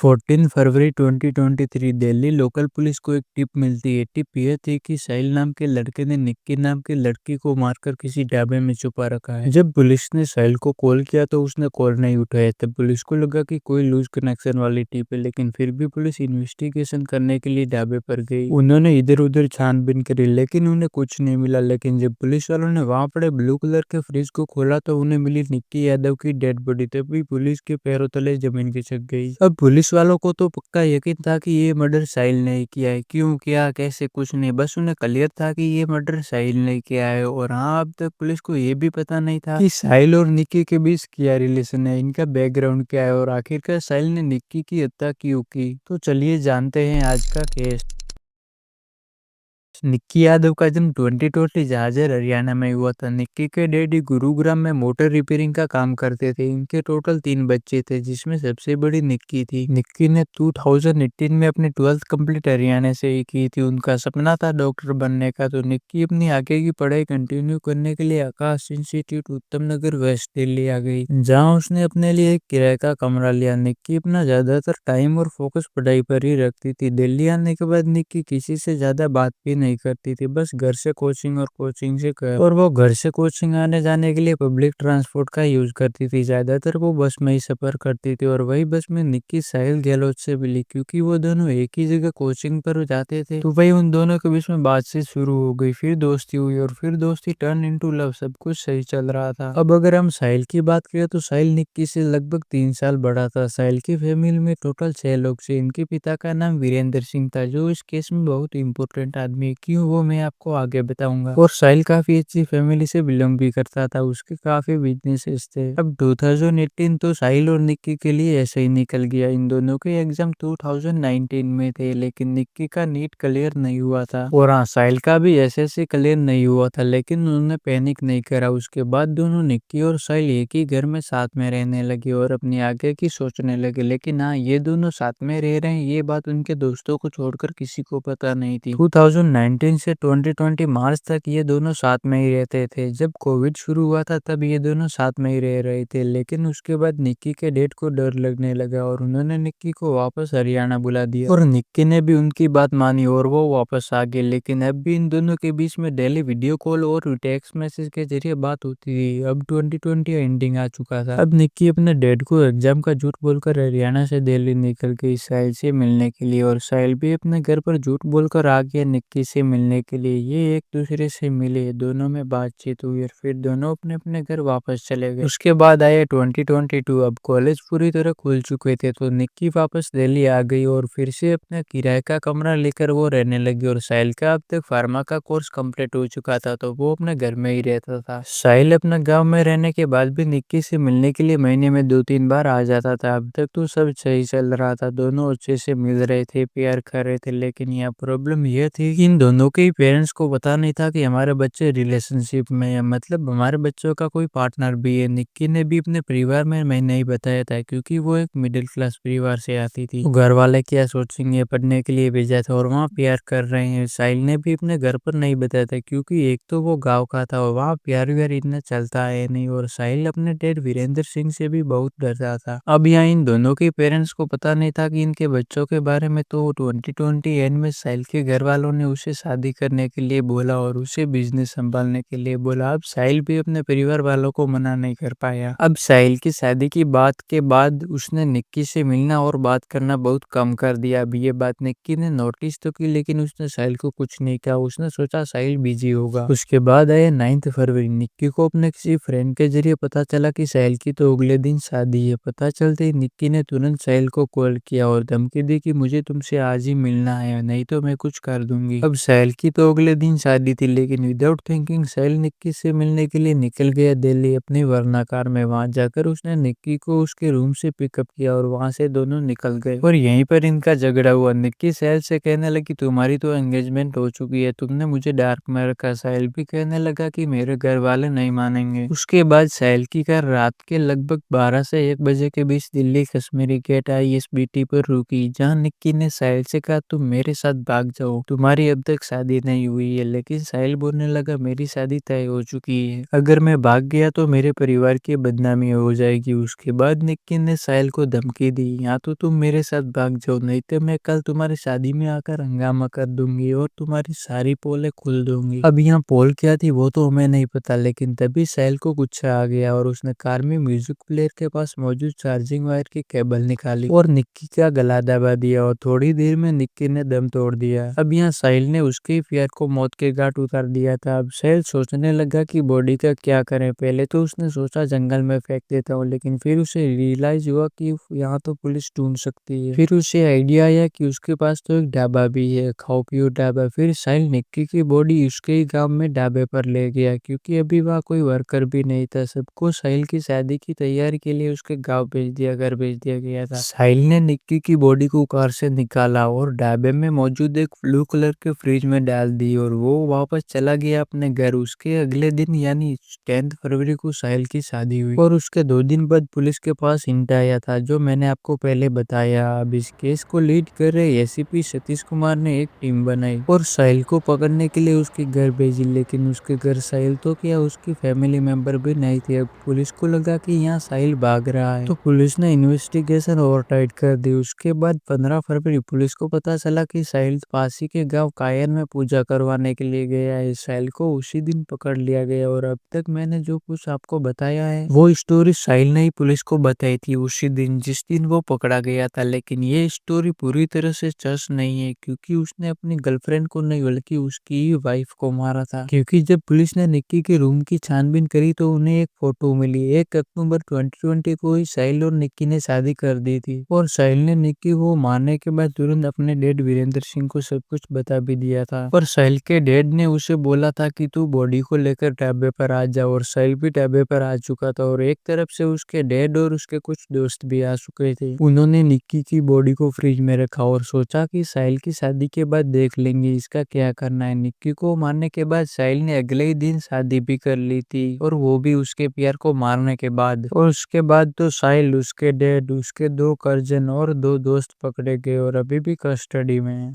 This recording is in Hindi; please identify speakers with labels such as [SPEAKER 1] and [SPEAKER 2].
[SPEAKER 1] 14 फरवरी 2023 दिल्ली लोकल पुलिस को एक टिप मिलती है। टिप यह थी कि साहिल नाम के लड़के ने निक्की नाम की लड़की को मारकर किसी ढाबे में छुपा रखा है। जब पुलिस ने साहिल को कॉल किया तो उसने कॉल नहीं उठाया। तब पुलिस को लगा कि कोई लूज कनेक्शन वाली टिप है, लेकिन फिर भी पुलिस इन्वेस्टिगेशन करने के लिए ढाबे पर गई। उन्होंने इधर उधर छानबीन करी लेकिन उन्हें कुछ नहीं मिला। लेकिन जब पुलिस वालों ने वहां पड़े ब्लू कलर के फ्रिज को खोला तो उन्हें मिली निक्की यादव की डेड बॉडी। तभी पुलिस के पैरों तले जमीन खिसक गई। अब पुलिस वालों को तो पक्का यकीन था कि ये मर्डर साहिल ने किया है। क्यों किया, कैसे, कुछ नहीं, बस उन्हें क्लियर था कि ये मर्डर साहिल ने किया है। और हाँ, अब तक पुलिस को ये भी पता नहीं था कि साहिल और निक्की के बीच क्या रिलेशन है, इनका बैकग्राउंड क्या है और आखिरकार साहिल ने निक्की की हत्या क्यों की। तो चलिए जानते हैं आज का केस। निक्की यादव का जन्म 2020 झाझर हरियाणा में हुआ था। निक्की के डैडी गुरुग्राम में मोटर रिपेयरिंग का काम करते थे। इनके टोटल 3 बच्चे थे, जिसमें सबसे बड़ी निक्की थी। निक्की ने 2018 में अपनी 12th कंप्लीट हरियाणा से ही की थी। उनका सपना था डॉक्टर बनने का। तो निक्की अपनी आगे की पढ़ाई कंटिन्यू करने के लिए आकाश इंस्टीट्यूट उत्तम नगर वेस्ट दिल्ली आ गई, जहाँ उसने अपने लिए एक किराए का कमरा लिया। निक्की अपना ज्यादातर टाइम और फोकस पढ़ाई पर ही रखती थी। दिल्ली आने के बाद निक्की किसी से ज्यादा बात भी नहीं करती थी, बस घर से कोचिंग और कोचिंग से घर। और वो घर से कोचिंग आने जाने के लिए पब्लिक ट्रांसपोर्ट का यूज करती थी। ज्यादातर वो बस में ही सफर करती थी और वही बस में निक्की साहिल गहलोत से मिली। क्योंकि वो दोनों एक ही जगह कोचिंग पर जाते थे, तो वही उन दोनों के बीच में बातचीत शुरू हो गई, फिर दोस्ती हुई और फिर दोस्ती टर्न इनटू लव। सब कुछ सही चल रहा था। अब अगर हम साहिल की बात करें तो साहिल निक्की से लगभग 3 साल बड़ा था। साहिल की फैमिली में टोटल 6 लोग थे। इनके पिता का नाम वीरेंद्र सिंह था, जो इस केस में बहुत इंपॉर्टेंट आदमी है। क्यों, वो मैं आपको आगे बताऊंगा। और साहिल काफी अच्छी फैमिली से बिलोंग भी करता था, उसके काफी बिजनेसेस थे। अब 2018 तो साहिल और निक्की के लिए ऐसे ही निकल गया। इन दोनों के एग्जाम 2019 में थे, लेकिन निक्की का नीट क्लियर नहीं हुआ था और हाँ, साहिल का भी एसएससी क्लियर नहीं हुआ था। लेकिन उन्होंने पैनिक नहीं करा। उसके बाद दोनों निक्की और साहिल एक ही घर में साथ में रहने लगे और अपनी आगे की सोचने लगे। लेकिन हाँ, ये दोनों साथ में रह रहे हैं ये बात उनके दोस्तों को छोड़कर किसी को पता नहीं थी। 2019 से 2020 मार्च तक ये दोनों साथ में ही रहते थे। जब कोविड शुरू हुआ था तब ये दोनों साथ में ही रह रहे थे। लेकिन उसके बाद निक्की के डैड को डर लगने लगा और उन्होंने निक्की को वापस हरियाणा बुला दिया और निक्की ने भी उनकी बात मानी और वो वापस आ गए। लेकिन अब भी इन दोनों के बीच में डेली वीडियो कॉल और टेक्स्ट मैसेज के जरिए बात होती थी। अब 2020 एंडिंग आ चुका था। अब निक्की अपने डैड को एग्जाम का झूठ बोलकर हरियाणा से दिल्ली निकल गई साहिल से मिलने के लिए और साहिल भी अपने घर पर झूठ बोलकर आ गया निक्की से मिलने के लिए। ये एक दूसरे से मिले, दोनों में बातचीत हुई और फिर दोनों अपने अपने घर वापस चले गए। उसके बाद आया 2022। अब कॉलेज पूरी तरह खुल चुके थे, तो निक्की वापस दिल्ली आ गई और फिर से अपना किराए का कमरा लेकर वो रहने लगी। और साहिल का अब तक फार्मा का कोर्स कंप्लीट हो चुका था, तो वो अपने घर में ही रहता था। साहिल अपने गांव में रहने के बाद भी निक्की से मिलने के लिए महीने में 2-3 बार आ जाता था। अब तक तो सब सही चल रहा था, दोनों अच्छे से मिल रहे थे, प्यार कर रहे थे। लेकिन यहाँ प्रॉब्लम यह थी कि इन दोनों के पेरेंट्स को पता नहीं था कि हमारे बच्चे रिलेशनशिप में है, मतलब हमारे बच्चों का कोई पार्टनर भी है। निक्की ने भी अपने परिवार में मैं नहीं बताया था, क्योंकि वो एक मिडिल क्लास परिवार से आती थी। तो घर वाले क्या सोचेंगे, पढ़ने के लिए भेजा था और वहाँ प्यार कर रहे हैं। साहिल ने भी अपने घर पर नहीं बताया था, क्योंकि एक तो वो गाँव का था और वहाँ प्यार व्यार इतना चलता है नहीं। और साहिल अपने डैड वीरेंद्र सिंह से भी बहुत डरता था। अब यहाँ इन दोनों के पेरेंट्स को पता नहीं था कि इनके बच्चों के बारे में। तो 2020 एंड में साहिल के घर वालों ने उसे शादी करने के लिए बोला और उसे बिजनेस संभालने के लिए बोला। अब साहिल भी अपने परिवार वालों को मना नहीं कर पाया। अब साहिल की शादी की बात के बाद उसने निक्की से मिलना और बात करना बहुत कम कर दिया। अब ये बात निक्की ने नोटिस तो की, लेकिन उसने साहिल को कुछ नहीं कहा। उसने सोचा साहिल बिजी होगा। उसके बाद आया 9 फरवरी। निक्की को अपने किसी फ्रेंड के जरिए पता चला कि साहिल की तो अगले दिन शादी है। पता चलते ही निक्की ने तुरंत साहिल को कॉल किया और धमकी दी कि मुझे तुमसे आज ही मिलना है, नहीं तो मैं कुछ कर दूंगी। अब साहिल की तो अगले दिन शादी थी, लेकिन विदाउट थिंकिंग साहिल निक्की से मिलने के लिए निकल गया दिल्ली अपनी वरना कार में। वहां जाकर उसने निक्की को उसके रूम से पिकअप किया और वहां से दोनों निकल गए। और यहीं पर इनका झगड़ा हुआ। निक्की साहिल से कहने लगी तुम्हारी तो एंगेजमेंट हो चुकी है, तुमने मुझे डार्क में रखा। साहिल भी कहने लगा कि मेरे घर वाले नहीं मानेंगे। उसके बाद साहिल की कार रात के लगभग 12 से 1 बजे के बीच दिल्ली कश्मीरी गेट ISBT पर रुकी, जहां निक्की ने साहिल से कहा तुम मेरे साथ भाग जाओ, तुम्हारी अब तक शादी नहीं हुई है, लेकिन साहिल बोलने लगा मेरी शादी तय हो चुकी है। अगर मैं भाग गया तो मेरे परिवार की बदनामी हो जाएगी। उसके बाद निक्की ने साहिल को धमकी दी, या तो तुम मेरे साथ भाग जाओ, नहीं तो मैं कल तुम्हारी शादी में आकर हंगामा कर दूंगी और तुम्हारी सारी पोले खुल दूंगी। अब यहाँ पोल क्या थी वो तो हमें नहीं पता, लेकिन तभी साहिल को गुस्सा आ गया और उसने कार में म्यूजिक प्लेयर के पास मौजूद चार्जिंग वायर की केबल निकाली और निक्की का गला दबा दिया और थोड़ी देर में निक्की ने दम तोड़ दिया। अब यहाँ साहिल ने उसके प्यार को मौत के घाट उतार दिया था। अब साहिल सोचने लगा कि बॉडी का क्या करें। पहले तो उसने सोचा जंगल में फेंक देता हूँ, लेकिन फिर उसे रियलाइज हुआ कि यहाँ तो पुलिस ढूंढ सकती है। फिर उसे आइडिया आया कि उसके पास तो एक ढाबा भी है, खाओ पियो ढाबा। फिर साहिल निक्की की बॉडी उसके ही गांव में ढाबे पर ले गया, क्योंकि अभी वहाँ कोई वर्कर भी नहीं था। सबको साहिल की शादी की तैयारी के लिए उसके गांव भेज दिया गया था। साहिल ने निक्की की बॉडी को कार से निकाला और ढाबे में मौजूद एक ब्लू कलर के फ्रिज में डाल दी और वो वापस चला गया अपने घर। उसके अगले दिन यानी 10 फरवरी को साहिल की शादी हुई और उसके 2 दिन बाद पुलिस के पास हिंट आया था, जो मैंने आपको पहले बताया। अब इस केस को लीड कर रहे एसीपी सतीश कुमार ने एक टीम बनाई और साहिल को पकड़ने के लिए उसके घर भेजी, लेकिन उसके घर साहिल तो क्या उसकी फैमिली मेंबर भी नहीं थे। अब पुलिस को लगा कि यहाँ साहिल भाग रहा है, तो पुलिस ने इन्वेस्टिगेशन और टाइट कर दी। उसके बाद 15 फरवरी पुलिस को पता चला कि साहिल पासी के गांव कायर में पूजा करवाने के लिए गया है। साहिल को उसी दिन पकड़ लिया गया और अब तक मैंने जो कुछ आपको बताया है वो स्टोरी साहिल ने ही पुलिस को बताई थी उसी दिन जिस दिन वो पकड़ा गया था। लेकिन ये स्टोरी पूरी तरह से सच नहीं है, क्योंकि उसने अपनी गर्लफ्रेंड को नहीं बल्कि उसकी ही वाइफ को मारा था। क्योंकि जब पुलिस ने निक्की के रूम की छानबीन करी तो उन्हें एक फोटो मिली। 1 अक्टूबर 2020 को ही साहिल और निक्की ने शादी कर दी थी और साहिल ने निक्की को मारने के बाद तुरंत अपने डैड वीरेंद्र सिंह को सब कुछ बता भी दिया था। पर साहिल के डैड ने उसे बोला था कि तू बॉडी को लेकर ढाबे पर आ जा, और साहिल भी ढाबे पर आ चुका था और एक तरफ से उसके डैड और उसके कुछ दोस्त भी आ चुके थे। उन्होंने निक्की की बॉडी को फ्रिज में रखा और सोचा कि साहिल की शादी के बाद देख लेंगे इसका क्या करना है। निक्की को मारने के बाद साहिल ने अगले ही दिन शादी भी कर ली थी, और वो भी उसके प्यार को मारने के बाद। और उसके बाद तो साहिल, उसके डैड, उसके 2 कजन और 2 दोस्त पकड़े गए और अभी भी कस्टडी में है।